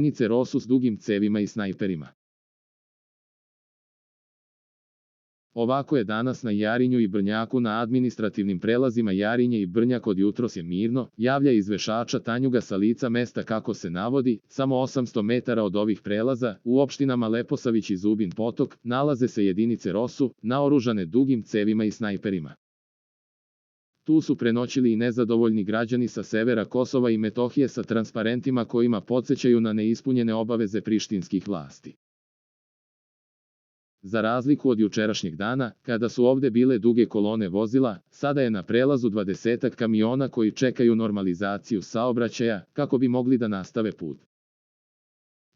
jedinice ROSU s dugim cevima i snajperima. Ovako je danas na Jarinju i Brnjaku na administrativnim prelazima Jarinje i Brnjak od jutros je mirno, javlja izvešača Tanjuga sa lica mesta kako se navodi, samo 800 metara od ovih prelaza, u opštinama Leposavić i Zubin Potok, nalaze se jedinice ROSU, naoružane dugim cevima i snajperima. Tu su prenoćili i nezadovoljni građani sa severa Kosova i Metohije sa transparentima kojima podsećaju na neispunjene obaveze prištinskih vlasti. Za razliku od jučerašnjeg dana, kada su ovde bile duge kolone vozila, sada je na prelazu 20 kamiona koji čekaju normalizaciju saobraćaja, kako bi mogli da nastave put.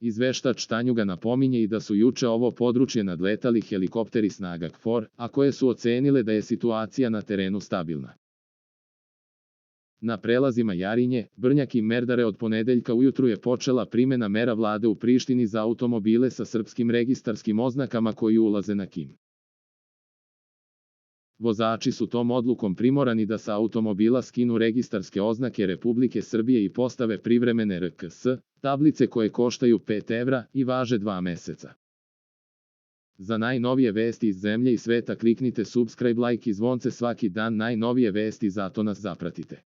Izveštač Tanjuga napominje i da su juče ovo područje nadletali helikopteri snaga KFOR, a koje su ocenile da je situacija na terenu stabilna. Na prelazima Jarinje, Brnjak i Merdare od ponedeljka ujutru je počela primena mera vlade u Prištini za automobile sa srpskim registarskim oznakama koji ulaze na KiM. Vozači su tom odlukom primorani da sa automobila skinu registarske oznake Republike Srbije i postave privremene RKS, tablice koje koštaju 5 evra i važe 2 meseca. Za najnovije vesti iz zemlje i sveta kliknite subscribe, like i zvonce svaki dan. Najnovije vesti, zato nas zapratite.